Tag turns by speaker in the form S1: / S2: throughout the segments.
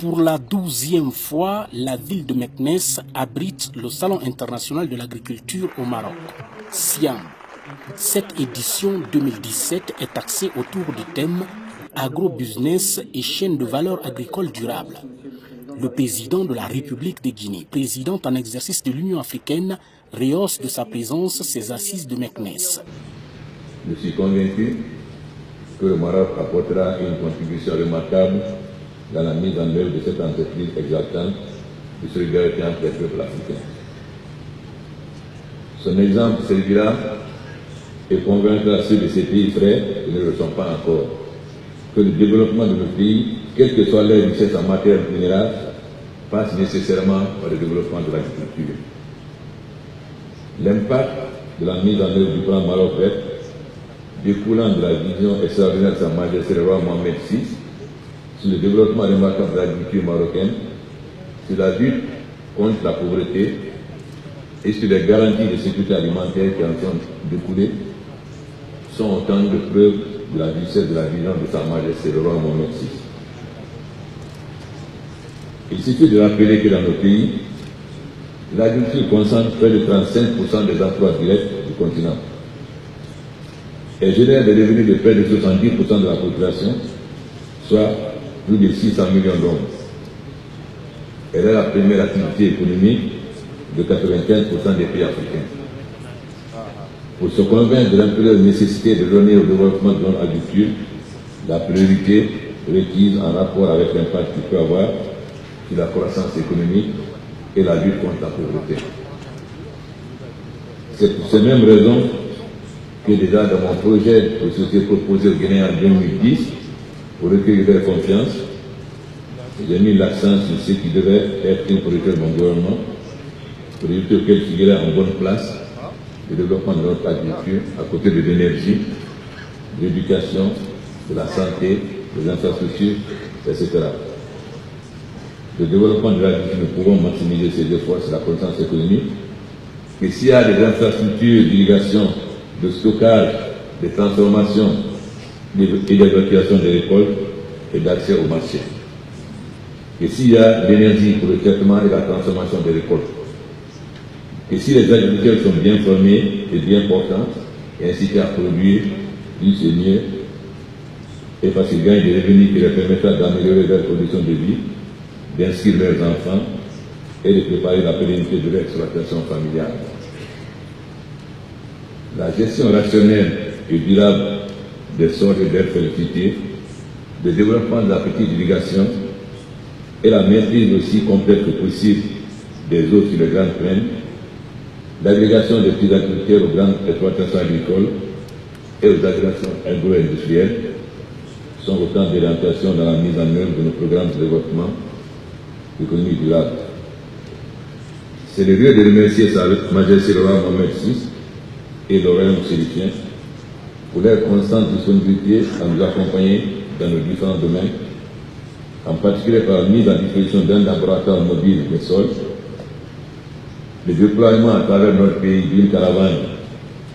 S1: Pour la 12e fois, la ville de Meknès abrite le Salon international de l'agriculture au Maroc, SIAM. Cette édition 2017 est axée autour du thème agro-business et chaîne de valeur agricole durable. Le président de la République de Guinée, président en exercice de l'Union africaine, rehausse de sa présence ses assises de Meknès.
S2: Je suis convaincu que le Maroc apportera une contribution remarquable dans la mise en œuvre de cette entreprise exaltante de solidarité entre les peuples africains. Son exemple servira et convaincra ceux de ces pays frères qui ne le sont pas encore que le développement de nos pays, quelle que soit leur richesse en matière minérale, passe nécessairement par le développement de l'agriculture. L'impact de la mise en œuvre du plan Maroc vert, découlant de la vision extraordinaire de Sa Majesté le roi Mohamed VI, sur le développement remarquable de l'agriculture marocaine, sur la lutte contre la pauvreté et sur les garanties de sécurité alimentaire qui en sont découlées, sont autant de preuves de la richesse de la vision de Sa Majesté le roi Mohamed VI. Il suffit de rappeler que dans nos pays, l'agriculture concentre près de 35% des emplois directs du continent. Elle génère des revenus de près de 70% de la population, soit plus de 600 millions d'hommes. Elle est la première activité économique de 95% des pays africains. Pour se convaincre de l'impérieuse nécessité de donner au développement de notre agriculture la priorité requise en rapport avec l'impact qu'il peut avoir sur la croissance économique et la lutte contre la pauvreté. C'est pour ces mêmes raisons que déjà dans mon projet de société proposé au Guinée en 2010, pour recueillir leur confiance, j'ai mis l'accent sur ce qui devait être une priorité de mon gouvernement, priorité auquel figurait en bonne place le développement de notre agriculture à côté de l'énergie, de l'éducation, de la santé, des infrastructures, etc. Le développement de l'agriculture, nous pouvons maximiser ces efforts sur la croissance économique, que s'il y a des infrastructures d'irrigation, de stockage, de transformation et d'évacuation des récoltes et d'accès au marché. Et s'il y a l'énergie pour le traitement et la transformation des récoltes. Et si les agriculteurs sont bien formés et bien portants et incités à produire plus et mieux, et parce qu'ils gagnent des revenus qui leur permettra d'améliorer leur conditions de vie, d'inscrire leurs enfants et de préparer la pérennité de leur exploitation familiale. La gestion rationnelle et durable des sols et des fertilités, le développement de la petite irrigation et la maîtrise aussi complète que possible des eaux sur les grandes plaines, l'agrégation des petits agriculteurs aux grandes exploitations agricoles et aux agrégations agro-industrielles sont autant d'orientations dans la mise en œuvre de nos programmes de développement économique durable. C'est le lieu de remercier Sa Majesté le roi Mohamed VI et le royaume sérifien pour leur constante disponibilité à nous accompagner dans nos différents domaines, en particulier par la mise à disposition d'un laboratoire mobile des sols, le déploiement à travers notre pays d'une caravane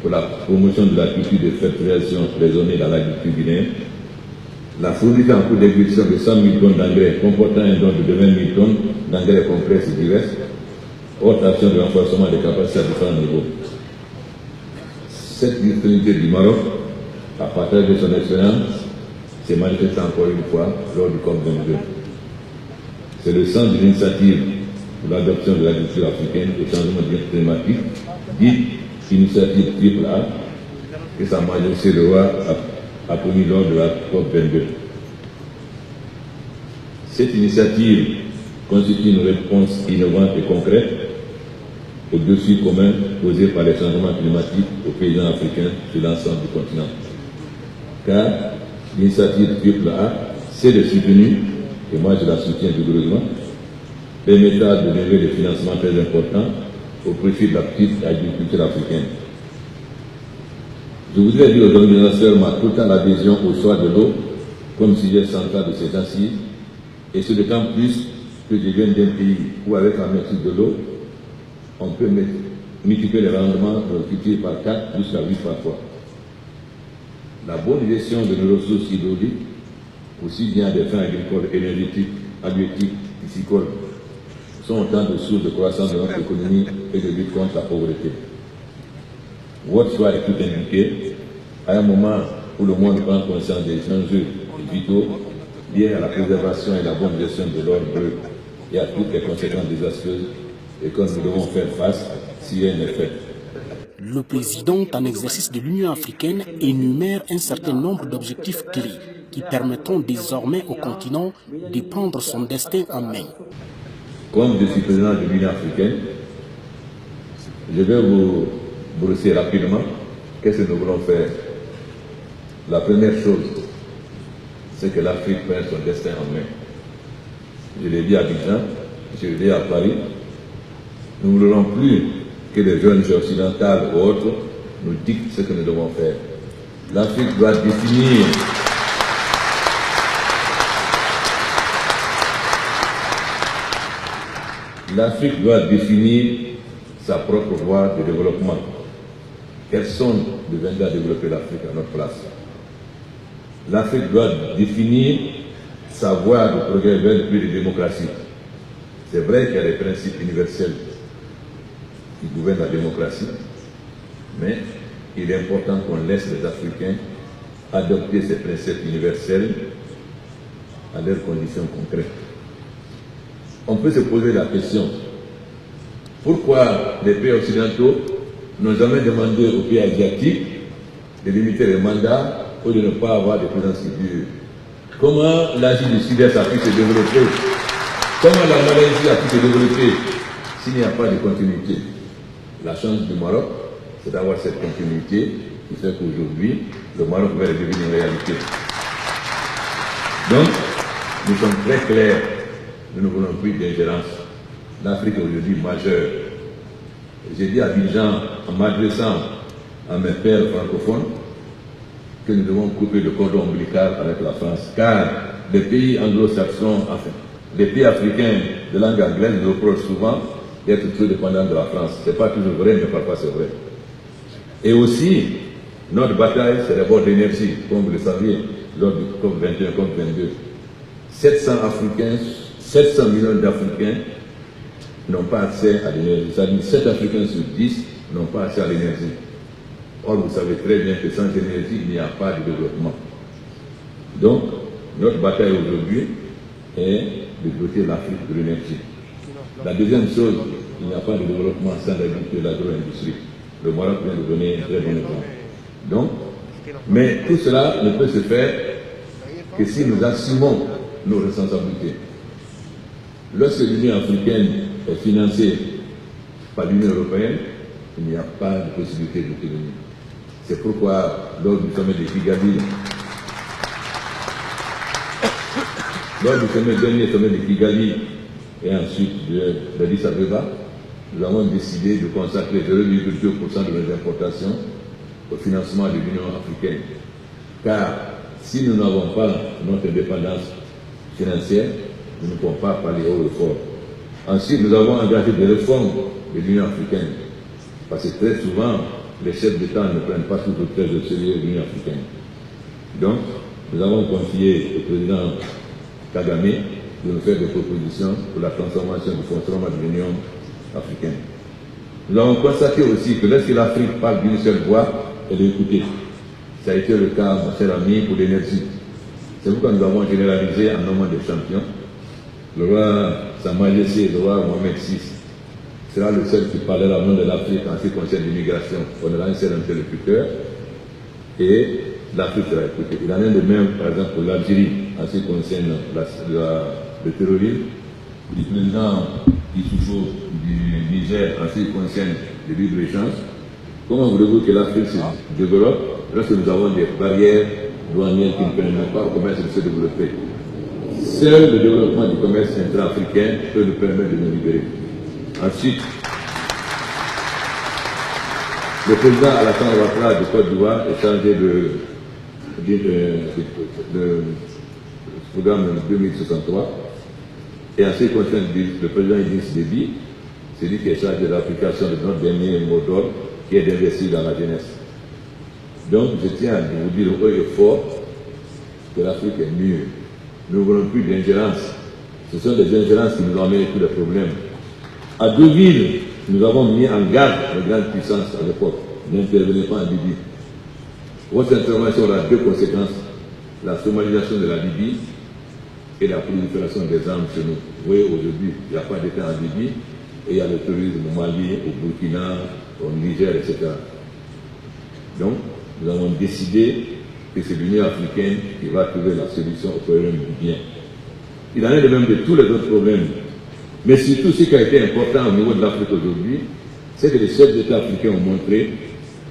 S2: pour la promotion de la culture de fertilisation raisonnée dans l'agriculture guinéenne, la fourniture en cours d'exécution de 100 000 tonnes d'engrais comportant un don de 20 000 tonnes d'engrais complexes et divers, autre action de renforcement des capacités à différents niveaux. Cette disponibilité du Maroc à partager son expérience s'est manifestée encore une fois lors du COP22. C'est le sens de l'initiative pour l'adoption de l'agriculture africaine et changement climatique, dite initiative AAA, que Sa Majesté le roi a promis lors de la COP22. Cette initiative constitue une réponse innovante et concrète aux défis communs posés par les changements climatiques aux paysans africains sur l'ensemble du continent. Car l'initiative AAA, c'est le soutenu, et moi je la soutiens vigoureusement, permettra de lever des financements très importants au profit de la petite agriculture africaine. Je voudrais dire aux organisateurs ma totale adhésion au choix de l'eau comme sujet central de ces assises, et ce d'autant plus que je viens d'un pays où avec la maîtrise de l'eau, on peut multiplier les rendements de nos cultures par 4 jusqu'à 8 par fois. La bonne gestion de nos ressources hydrauliques, aussi bien des fins agricoles, énergétiques halieutique, piscicole sont autant de sources de croissance de notre économie et de lutte contre la pauvreté. Votre choix est tout indiqué à un moment où le monde prend conscience des enjeux vitaux liés à la préservation et la bonne gestion de l'ordre brut et à toutes les conséquences désastreuses et que nous devons faire face si rien n'est fait.
S1: Le président en exercice de l'Union africaine énumère un certain nombre d'objectifs clés qui permettront désormais au continent de prendre son destin en main.
S2: Comme je suis président de l'Union africaine, je vais vous brosser rapidement qu'est-ce que nous voulons faire. La première chose, c'est que l'Afrique prenne son destin en main. Je l'ai dit à Abidjan, je l'ai dit à Paris, nous ne voulons plus que les jeunes occidentales ou autres nous dictent ce que nous devons faire. L'Afrique doit définir sa propre voie de développement. Personne ne viendra développer l'Afrique à notre place. L'Afrique doit définir sa voie de progrès vers plus de démocratie. C'est vrai qu'il y a des principes universels qui gouvernent la démocratie, mais il est important qu'on laisse les Africains adopter ces principes universels à leurs conditions concrètes. On peut se poser la question, pourquoi les pays occidentaux n'ont jamais demandé aux pays asiatiques de limiter les mandats ou de ne pas avoir de présence qui dure? Comment l'Asie du Sud-Est a pu se développer? Comment la Malaisie a pu se développer s'il n'y a pas de continuité? La chance du Maroc, c'est d'avoir cette continuité qui fait qu'aujourd'hui, le Maroc va devenir une réalité. Donc, nous sommes très clairs, nous ne voulons plus d'ingérence. L'Afrique est aujourd'hui majeure. J'ai dit à Abidjan, en m'adressant à mes pères francophones, que nous devons couper le cordon ombilical avec la France, car les pays anglo-saxons, enfin, les pays africains de langue anglaise nous reprochent souvent d'être trop dépendants de la France. Ce n'est pas toujours vrai, mais parfois c'est vrai. Et aussi, notre bataille, c'est d'abord d'énergie, comme vous le saviez, lors du COP21, COP22. 700 millions d'Africains n'ont pas accès à l'énergie. C'est-à-dire 7 Africains sur 10 n'ont pas accès à l'énergie. Or, vous savez très bien que sans énergie, il n'y a pas de développement. Donc, notre bataille aujourd'hui est de doter l'Afrique de l'énergie. La deuxième chose, il n'y a pas de développement sans l'agriculture et l'agro-industrie. Le Maroc vient de donner un très bon exemple. Donc, mais tout cela ne peut se faire que si nous assumons nos responsabilités. Lorsque l'Union africaine est financée par l'Union européenne, il n'y a pas de possibilité d'autonomie. C'est pourquoi, lors du sommet de Kigali, dernier sommet de Kigali et ensuite de l'Addis Abeba, nous avons décidé de consacrer 0,2% de nos importations au financement de l'Union africaine. Car si nous n'avons pas notre indépendance financière, nous ne pouvons pas parler haut et fort. Ensuite, nous avons engagé des réformes de l'Union africaine. Parce que très souvent, les chefs d'État ne prennent pas tout au très au sérieux de l'Union africaine. Donc, nous avons confié au président Kagame de nous faire des propositions pour la transformation du fonctionnement de l'Union africaine. Nous avons constaté aussi que lorsque l'Afrique parle d'une seule voix, elle est écoutée. Ça a été le cas, mon cher ami, pour l'énergie. C'est pourquoi nous avons généralisé un nombre de champions. Le roi Sa Majesté, le roi Mohamed VI, sera le seul qui parlera au nom de l'Afrique en ce qui concerne l'immigration. On aura un seul interlocuteur et l'Afrique sera écoutée. Il en est de même, par exemple, pour l'Algérie en ce qui concerne le terrorisme. Le président Issoufou du Niger en ce qui concerne le libre-échange. Comment voulez-vous que l'Afrique se développe lorsque nous avons des barrières douanières qui ne permettent pas au commerce de se développer? Seul le développement du commerce intra-africain peut nous permettre de nous libérer. Ensuite, le président Alassane Ouattara de Côte d'Ivoire est chargé de programme 2063. Et en ce qui concerne le président Idriss Déby, c'est lui qui est chargé de l'application de notre dernier mot d'ordre, qui est d'investir dans la jeunesse. Donc, je tiens à vous dire haut et fort que l'Afrique est mieux. Nous ne voulons plus d'ingérence Ce sont des ingérences qui nous ont amené tous les problèmes. À Deauville, nous avons mis en garde les grandes puissances à l'époque. N'intervenez pas en Libye. Votre intervention aura deux conséquences. La somalisation de la Libye et la prolifération des armes chez nous. Vous voyez, aujourd'hui, il n'y a pas d'État en Libye et il y a le terrorisme au Mali, au Burkina, au Niger, etc. Donc, nous avons décidé que c'est l'Union africaine qui va trouver la solution au problème libyen. Il en est de même de tous les autres problèmes. Mais surtout, ce qui a été important au niveau de l'Afrique aujourd'hui, c'est que les chefs d'État africains ont montré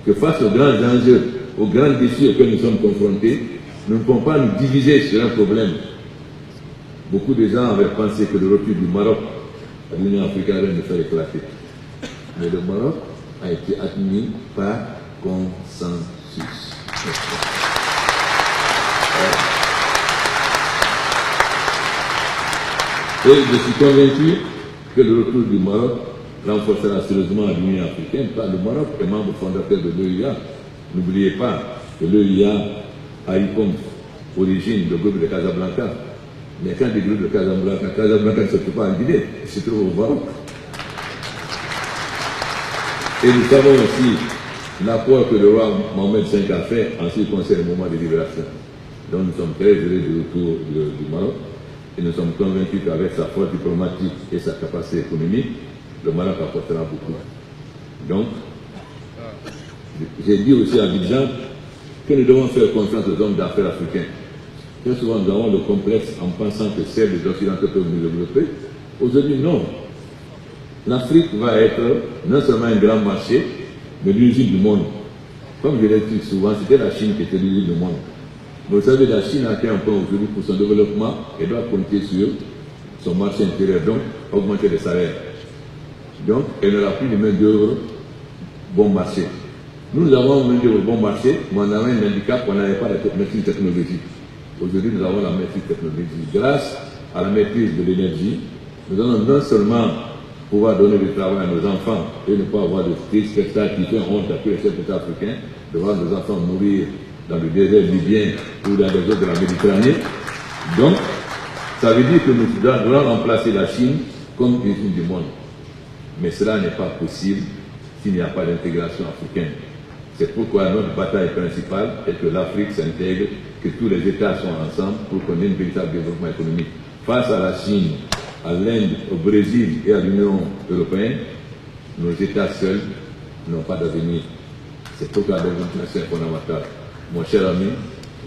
S2: que face aux grands enjeux, aux grands défis auxquels nous sommes confrontés, nous ne pouvons pas nous diviser sur un problème. Beaucoup de gens avaient pensé que le retour du Maroc à l'Union africaine allait nous faire éclater. Mais le Maroc a été admis par consensus. Et je suis convaincu que le retour du Maroc renforcera sérieusement l'Union africaine, car le Maroc est membre fondateur de l'OIA. N'oubliez pas que l'OIA a eu comme origine le groupe de Casablanca. Mais quand des groupes de Casablanca ne se trouvent pas en Guinée, ils se trouvent au Maroc. Et nous savons aussi l'apport que le roi Mohamed V a fait en ce qui concerne le moment de libération. Donc nous sommes très heureux du retour du Maroc. Et nous sommes convaincus qu'avec sa force diplomatique et sa capacité économique, le Maroc apportera beaucoup. Donc, j'ai dit aussi à Abidjan que nous devons faire confiance aux hommes d'affaires africains. Très souvent, nous avons le complexe en pensant que c'est les Occidentaux peuvent nous développer. Aujourd'hui, non. L'Afrique va être non seulement un grand marché, mais l'usine du monde. Comme je l'ai dit souvent, c'était la Chine qui était l'usine du monde. Vous savez, la Chine a atteint un point aujourd'hui pour son développement et doit compter sur son marché intérieur, donc augmenter les salaires. Donc, elle n'aura plus de main-d'œuvre bon marché. Nous avons une main-d'œuvre bon marché, mais on avait un handicap, on n'avait pas la maîtrise technologique. Aujourd'hui, nous avons la maîtrise technologique. Grâce à la maîtrise de l'énergie, nous allons non seulement pouvoir donner du travail à nos enfants et ne pas avoir de spectacle qui fait honte à tous les chefs d'État africains, de voir nos enfants mourir dans le désert libyen ou dans les eaux de la Méditerranée. Donc, ça veut dire que nous devons remplacer la Chine comme usine du monde. Mais cela n'est pas possible s'il n'y a pas d'intégration africaine. C'est pourquoi notre bataille principale est que l'Afrique s'intègre, que tous les États soient ensemble pour qu'on ait un véritable développement économique. Face à la Chine, à l'Inde, au Brésil et à l'Union européenne, nos États seuls n'ont pas d'avenir. C'est pourquoi la démocratie est fondamentale. Mon cher ami,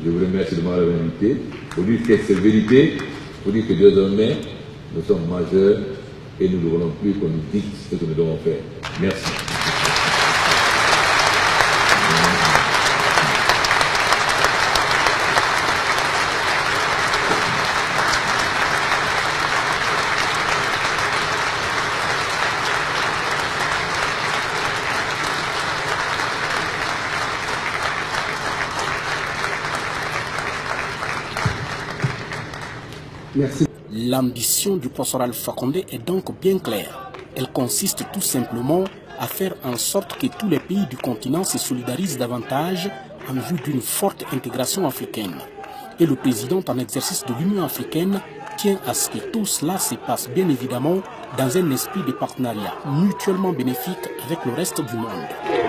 S2: je vous remercie de m'avoir invité pour dire que c'est vérité, pour dire que désormais, nous sommes majeurs et nous ne voulons plus qu'on nous dise ce que nous devons faire. Merci.
S1: L'ambition du professeur Alpha Condé est donc bien claire. Elle consiste tout simplement à faire en sorte que tous les pays du continent se solidarisent davantage en vue d'une forte intégration africaine. Et le président en exercice de l'Union africaine tient à ce que tout cela se passe bien évidemment dans un esprit de partenariat mutuellement bénéfique avec le reste du monde.